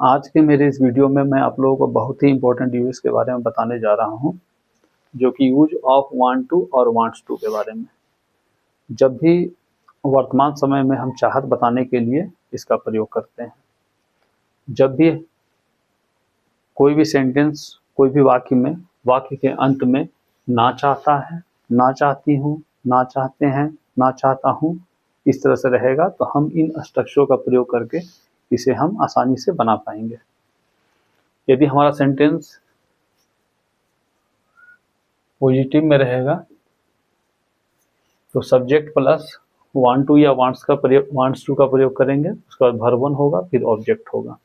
आज के मेरे इस वीडियो में मैं आप लोगों को बहुत ही इंपॉर्टेंट यूज के बारे में बताने जा रहा हूं, जो कि यूज ऑफ वांट टू और वांट्स टू के बारे में। जब भी वर्तमान समय में हम चाहत बताने के लिए इसका प्रयोग करते हैं। जब भी कोई भी सेंटेंस, कोई भी वाक्य में, वाक्य के अंत में ना चाहता है, ना चाहती हूँ, ना चाहते हैं, ना चाहता हूँ, इस तरह से रहेगा तो हम इन स्ट्रक्चरों का प्रयोग करके इसे हम आसानी से बना पाएंगे। यदि हमारा सेंटेंस पॉजिटिव में रहेगा तो सब्जेक्ट प्लस वांट टू या वांट्स टू का प्रयोग करेंगे, उसके बाद वर्ब वन होगा, फिर ऑब्जेक्ट होगा।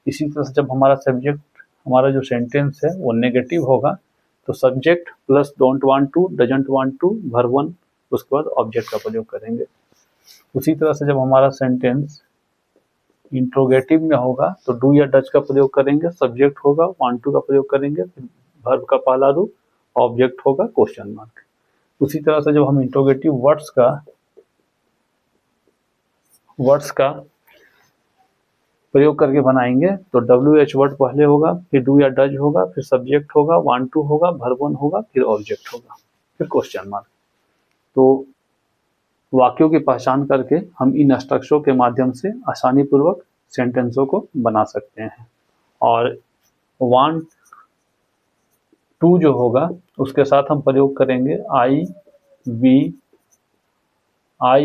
इसी तरह से जब हमारा सब्जेक्ट, हमारा जो सेंटेंस है वो नेगेटिव होगा तो subject plus don't want to, doesn't want to, verb one, उसके बाद ऑब्जेक्ट का प्रयोग करेंगे। उसी तरह से जब हमारा सेंटेंस इंट्रोगेटिव में होगा तो डू या डज का प्रयोग करेंगे, सब्जेक्ट होगा, वांट टू का प्रयोग करेंगे, फिर वर्ब का पहला रूप, ऑब्जेक्ट होगा क्वेश्चन मार्क। उसी तरह से जब हम इंट्रोगेटिव वर्ड्स का प्रयोग करके बनाएंगे तो WH वर्ड पहले होगा, फिर डू या डज होगा, फिर सब्जेक्ट होगा, वांट टू होगा, वर्ब वन होगा, फिर ऑब्जेक्ट होगा, फिर क्वेश्चन मार्क। तो वाक्यों की पहचान करके हम इन स्ट्रक्चरों के माध्यम से आसानी पूर्वक सेंटेंसों को बना सकते हैं। और वांट टू जो होगा उसके साथ हम प्रयोग करेंगे I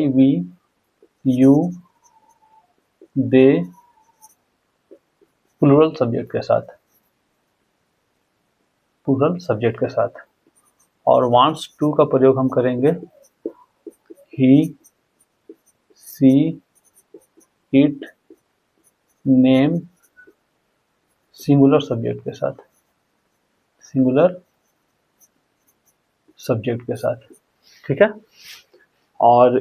we you they plural subject के साथ। और वांट्स टू का प्रयोग हम करेंगे he, she, it, name, singular subject के साथ। ठीक है। और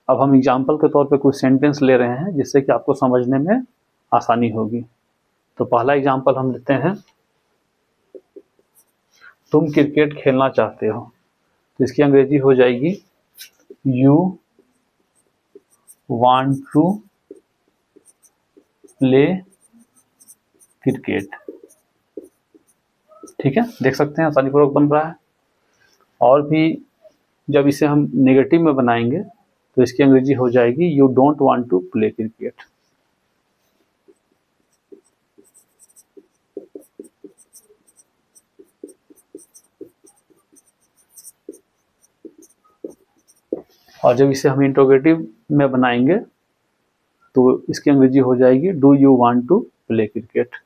अब हम एग्जाम्पल के तौर पे कुछ सेंटेंस ले रहे हैं जिससे कि आपको समझने में आसानी होगी। तो पहला एग्जाम्पल हम लेते हैं, तुम क्रिकेट खेलना चाहते हो, तो इसकी अंग्रेजी हो जाएगी you want to play cricket. ठीक है, देख सकते हैं आसानी पूर्वक बन रहा है। और भी जब इसे हम नेगेटिव में बनाएंगे तो इसकी अंग्रेजी हो जाएगी you don't want to play cricket. और जब इसे हम इंट्रोगेटिव में बनाएंगे तो इसकी अंग्रेजी हो जाएगी do you want to play cricket.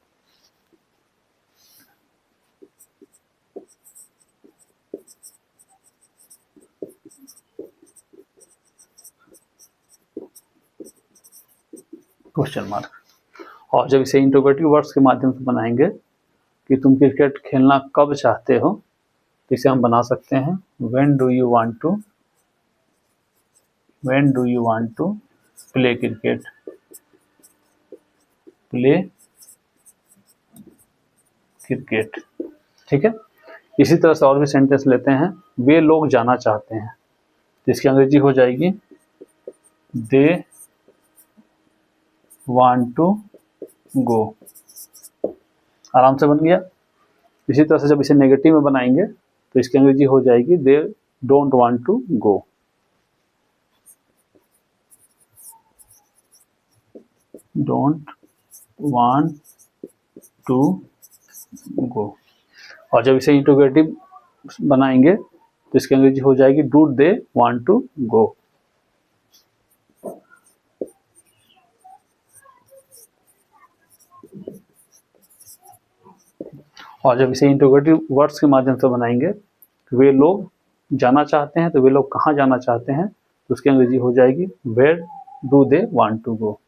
Question mark. और जब इसे इंट्रोगेटिव वर्ड्स के माध्यम से बनाएंगे कि तुम क्रिकेट खेलना कब चाहते हो, तो इसे हम बना सकते हैं when do you want to play cricket. ठीक है। इसी तरह से और भी सेंटेंस लेते हैं, वे लोग जाना चाहते हैं, तो इसकी अंग्रेजी हो जाएगी दे वांट टू गो। आराम से बन गया। इसी तरह से जब इसे नेगेटिव में बनाएंगे तो इसकी अंग्रेजी हो जाएगी they don't want to go. Don't want to go. और जब इसे इंट्रोगेटिव बनाएंगे तो इसकी अंग्रेजी हो जाएगी do they want to go. और जब इसे इंट्रोगेटिव वर्ड्स के माध्यम से बनाएंगे, वे लोग जाना चाहते हैं, तो वे लोग कहाँ जाना चाहते हैं, तो उसकी अंग्रेजी हो जाएगी where do they want to go.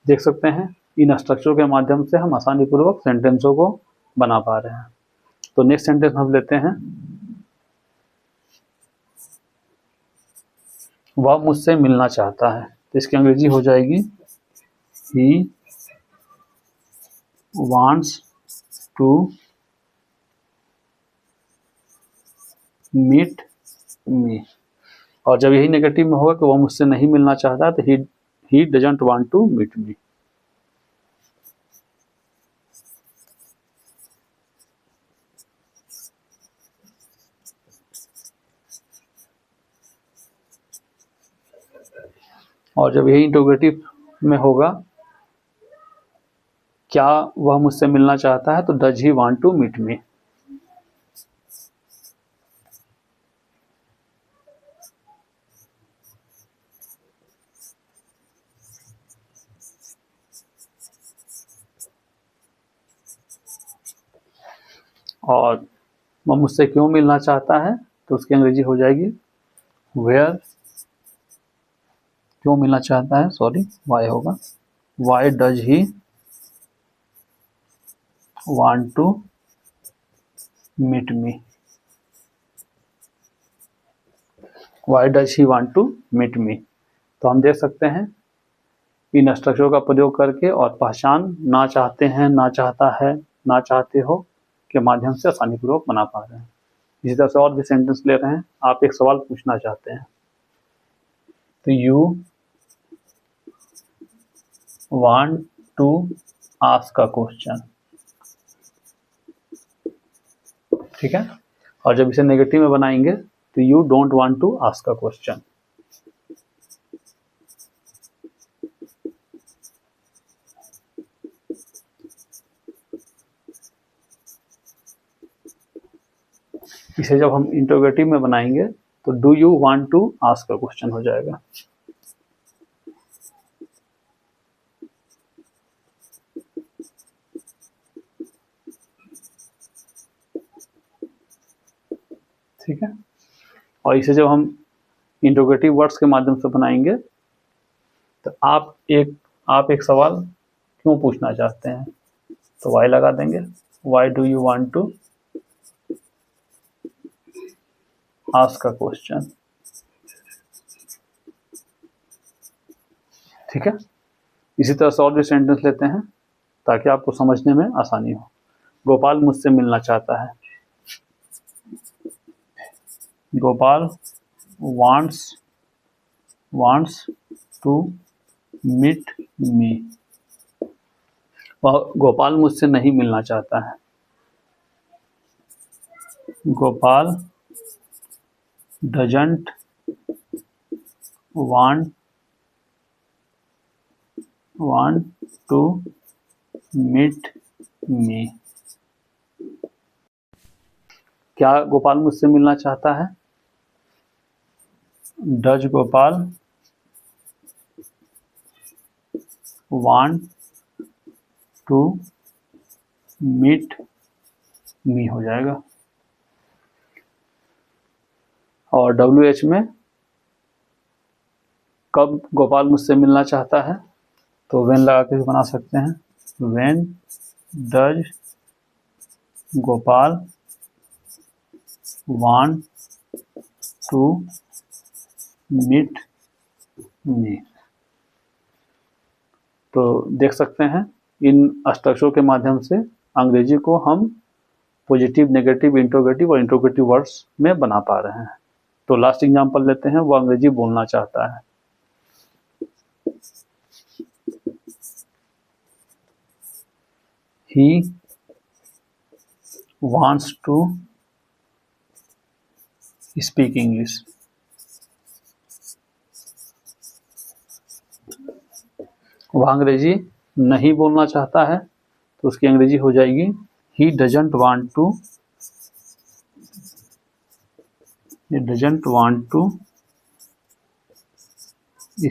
देख सकते हैं इन स्ट्रक्चर के माध्यम से हम आसानी पूर्वक सेंटेंसों को बना पा रहे हैं। तो नेक्स्ट सेंटेंस हम लेते हैं, वह मुझसे मिलना चाहता है, तो इसकी अंग्रेजी हो जाएगी he wants to meet me. और जब यही नेगेटिव में होगा कि वह मुझसे नहीं मिलना चाहता, तो he doesn't want to meet me. और जब यही इंटरोगेटिव में होगा क्या वह मुझसे मिलना चाहता है, तो does he want to meet me. और वह मुझसे क्यों मिलना चाहता है, तो उसकी अंग्रेजी हो जाएगी वेयर। क्यों मिलना चाहता है, सॉरी वाई होगा, why does he want to meet me. Why does he want to meet me. तो हम देख सकते हैं इन स्ट्रक्चरों का प्रयोग करके और पहचान ना चाहते हैं, ना चाहता है, ना चाहते हो के माध्यम से आसानी पूर्वक बना पा रहे हैं। इसी तरह से और भी सेंटेंस ले रहे हैं। आप एक सवाल पूछना चाहते हैं, तो you want to ask a question, ठीक है। और जब इसे नेगेटिव में बनाएंगे तो you don't want to ask a question. इसे जब हम इंटरोगेटिव में बनाएंगे तो do you want to ask a question हो जाएगा। ठीक है। और इसे जब हम इंटरोगेटिव वर्ड्स के माध्यम से बनाएंगे तो आप एक सवाल क्यों पूछना चाहते हैं, तो वाई लगा देंगे, why do you want to ask a question. ठीक है। इसी तरह से और भी सेंटेंस लेते हैं ताकि आपको समझने में आसानी हो। गोपाल मुझसे मिलना चाहता है, Gopal wants to meet me। वह गोपाल मुझसे नहीं मिलना चाहता है, Gopal doesn't want to meet me। क्या गोपाल मुझसे मिलना चाहता है, does Gopal want to meet me हो जाएगा। और WH में कब गोपाल मुझसे मिलना चाहता है, तो व्हेन लगा के भी बना सकते हैं, when does Gopal want to meet me. तो देख सकते हैं इन स्ट्रक्चरों के माध्यम से अंग्रेजी को हम पॉजिटिव, नेगेटिव, इंट्रोगेटिव और इंट्रोगेटिव वर्ड्स में बना पा रहे हैं। तो लास्ट एग्जांपल लेते हैं, वो अंग्रेजी बोलना चाहता है। He wants to speak English। वह अंग्रेजी नहीं बोलना चाहता है, तो उसकी अंग्रेजी हो जाएगी He doesn't want to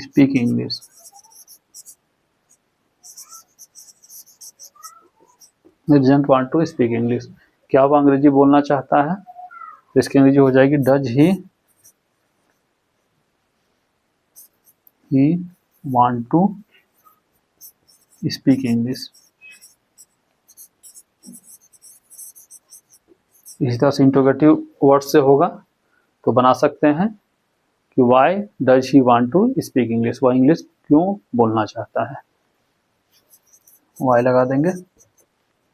speak English। He doesn't want to speak English। क्या वह अंग्रेजी बोलना चाहता है, तो इसकी अंग्रेजी हो जाएगी does he want to speak English। इसी तरह से इंट्रोगेटिव वर्ड से होगा तो बना सकते हैं कि why does he want to speak English, वह इंग्लिश क्यों बोलना चाहता है, वाई लगा देंगे,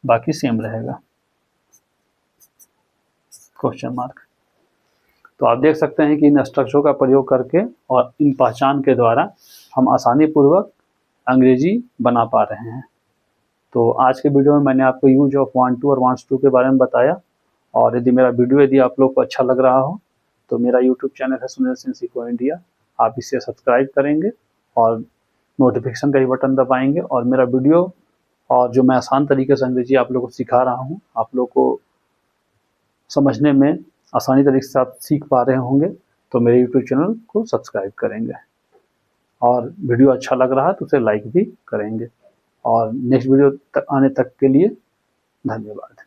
बाकी सेम रहेगा। Question mark. तो आप देख सकते हैं कि इन स्ट्रक्चरों का प्रयोग करके और इन पहचान के द्वारा हम आसानी पूर्वक अंग्रेजी बना पा रहे हैं। तो आज के वीडियो में मैंने आपको यूज ऑफ वांट टू और वांट्स टू के बारे में बताया। और यदि मेरा वीडियो यदि आप लोग को अच्छा लग रहा हो तो मेरा यूट्यूब चैनल है सुनील सिंह सीखो इंडिया, आप इसे सब्सक्राइब करेंगे और नोटिफिकेशन का ही बटन दबाएंगे और मेरा वीडियो और जो मैं आसान तरीके से अंग्रेजी आप लोग को सिखा रहा हूँ, आप लोग को समझने में आसानी तरीके से आप सीख पा रहे होंगे, तो मेरे यूट्यूब चैनल को सब्सक्राइब करेंगे और वीडियो अच्छा लग रहा है तो उसे लाइक भी करेंगे। और नेक्स्ट वीडियो तक आने तक के लिए धन्यवाद।